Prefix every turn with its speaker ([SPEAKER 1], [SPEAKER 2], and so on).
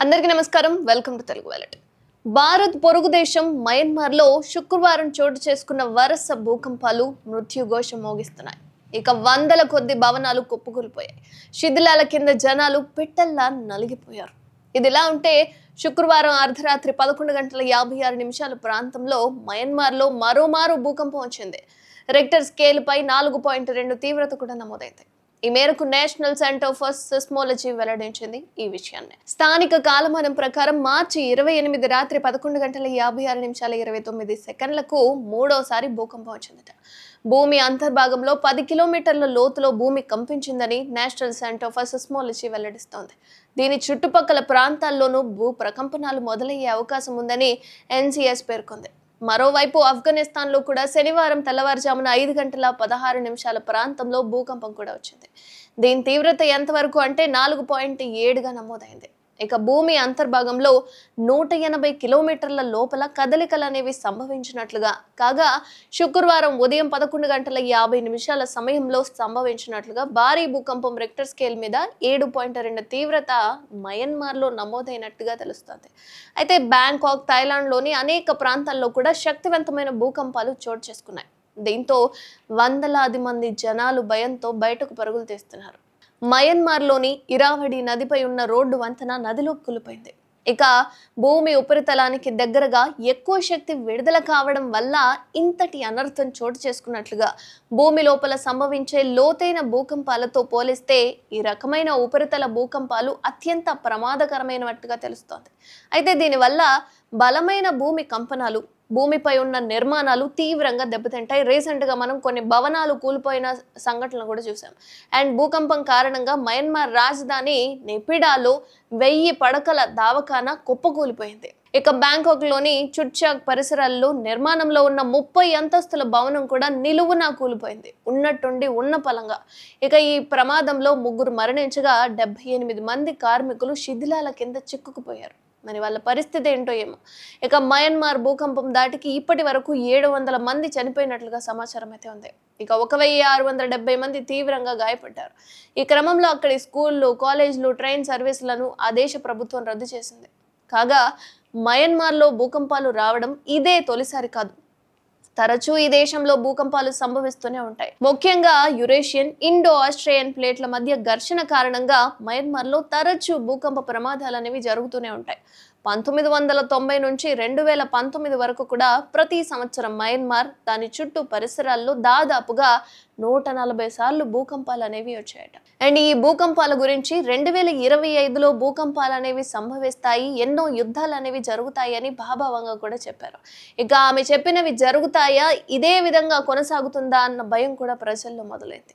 [SPEAKER 1] అందరికీ నమస్కారం. Welcome to Telugu wallet. Bharat పొరుగు దేశం మయన్మార్లో శుక్రవారం చోటు చేసుకున్న వరుస భూకంపాలు మృత్యుఘోషం మోగిస్తున్నాయి. ఇక వందల కొద్ది భవనాలు కుప్పకూలిపోయాయి. శిథిలాల కింద జనాలు పిట్టల్లా నలిగిపోయారు. ఇదిలా ఉంటే శుక్రవారం అర్ధరాత్రి 11:56 ప్రాంతంలో మయన్మార్లో మరోమారు భూకంపం వచ్చింది. రెక్టర్ స్కేల్ పై 4.2 తీవ్రత కూడా నమోదైంది. ఈ మేరకు నేషనల్ సెంటర్ ఫర్ సిస్మోలజీ వెల్లడించింది ఈ విషయాన్ని. స్థానిక కాలమానం ప్రకారం మార్చి 28 రాత్రి 11:56:29 మూడోసారి భూకంపం వచ్చిందట. భూమి అంతర్భాగంలో 10 కిలోమీటర్ల లోతులో భూమి కంపించిందని నేషనల్ సెంటర్ ఫర్ సిస్మోలజీ వెల్లడిస్తోంది. దీని చుట్టుపక్కల ప్రాంతాల్లోనూ భూ ప్రకంపనాలు మొదలయ్యే అవకాశం ఉందని ఎన్సిఎస్ పేర్కొంది. మరోవైపు ఆఫ్ఘనిస్తాన్లో కూడా శనివారం తెల్లవారుజామున 5:16 ప్రాంతంలో భూకంపం కూడా వచ్చింది. దీని తీవ్రత ఎంతవరకు అంటే 4.7గా నమోదైంది. ఇక భూమి అంతర్భాగంలో 180 కిలోమీటర్ల లోపల కదలికలు అనేవి సంభవించినట్లుగా కాగా శుక్రవారం ఉదయం 11:50 సమయంలో సంభవించినట్లుగా భారీ భూకంపం రెక్టర్ స్కేల్ మీద 7.2 తీవ్రత మయన్మార్లో నమోదైనట్టుగా తెలుస్తోంది. అయితే బ్యాంకాక్, థాయిలాండ్లోని అనేక ప్రాంతాల్లో కూడా శక్తివంతమైన భూకంపాలు చోటు చేసుకున్నాయి. దీంతో వందలాది మంది జనాలు భయంతో బయటకు పరుగులు తీస్తున్నారు. మయన్మార్లోని ఇరావడి నదిపై ఉన్న రోడ్డు వంతెన నదిలో కూలిపోయింది. ఇక భూమి ఉపరితలానికి దగ్గరగా ఎక్కువ శక్తి విడుదల కావడం వల్ల ఇంతటి అనర్థం చోటు చేసుకున్నట్లుగా భూమి లోపల సంభవించే లోతైన భూకంపాలతో పోలిస్తే ఈ రకమైన ఉపరితల భూకంపాలు అత్యంత ప్రమాదకరమైనట్టుగా తెలుస్తోంది. అయితే దీనివల్ల బలమైన భూమి కంపనాలు, భూమిపై ఉన్న నిర్మాణాలు తీవ్రంగా దెబ్బతింటాయి. రీసెంట్గా మనం కొన్ని భవనాలు కూలిపోయిన సంఘటనలు కూడా చూసాం. అండ్ భూకంపం కారణంగా మయన్మార్ రాజధాని నెపిడాలో 1000 పడకల దవాఖానా కుప్పకూలిపోయింది. ఇక బ్యాంకాక్లోని చుట్చాక్ పరిసరాల్లో నిర్మాణంలో ఉన్న 30 అంతస్తుల భవనం కూడా నిలువునా కూలిపోయింది ఉన్నట్టుండి ఉన్న పలంగా. ఇక ఈ ప్రమాదంలో 3 మరణించగా 78 మంది కార్మికులు శిథిలాల కింద చిక్కుకుపోయారు. మరి వాళ్ళ పరిస్థితి ఏంటో ఏమో. ఇక మయన్మార్ భూకంపం దాటికి ఇప్పటి వరకు 700 మంది చనిపోయినట్లుగా సమాచారం అయితే ఉంది. ఇక 1670 మంది తీవ్రంగా గాయపడ్డారు. ఈ క్రమంలో అక్కడి స్కూళ్ళు, కాలేజీలు, ట్రైన్ సర్వీసులను ఆ దేశ ప్రభుత్వం రద్దు చేసింది. కాగా మయన్మార్లో భూకంపాలు రావడం ఇదే తొలిసారి కాదు. తరచూ ఈ దేశంలో భూకంపాలు సంభవిస్తూనే ఉంటాయి. ముఖ్యంగా యురేషియన్, ఇండో ఆస్ట్రేలియన్ ప్లేట్ల మధ్య ఘర్షణ కారణంగా మయన్మార్లో తరచూ భూకంప ప్రమాదాలు అనేవి జరుగుతూనే ఉంటాయి. 1990 నుంచి 2019 వరకు కూడా ప్రతి సంవత్సరం మయన్మార్, దాని చుట్టూ పరిసరాల్లో దాదాపుగా 140 సార్లు భూకంపాలు అనేవి వచ్చాయట. అండ్ ఈ భూకంపాల గురించి 2025లో భూకంపాలు అనేవి సంభవిస్తాయి, ఎన్నో యుద్ధాలు అనేవి జరుగుతాయి అని భాభావంగా కూడా చెప్పారు. ఇక ఆమె చెప్పినవి జరుగుతాయా, ఇదే విధంగా కొనసాగుతుందా అన్న భయం కూడా ప్రజల్లో మొదలైంది.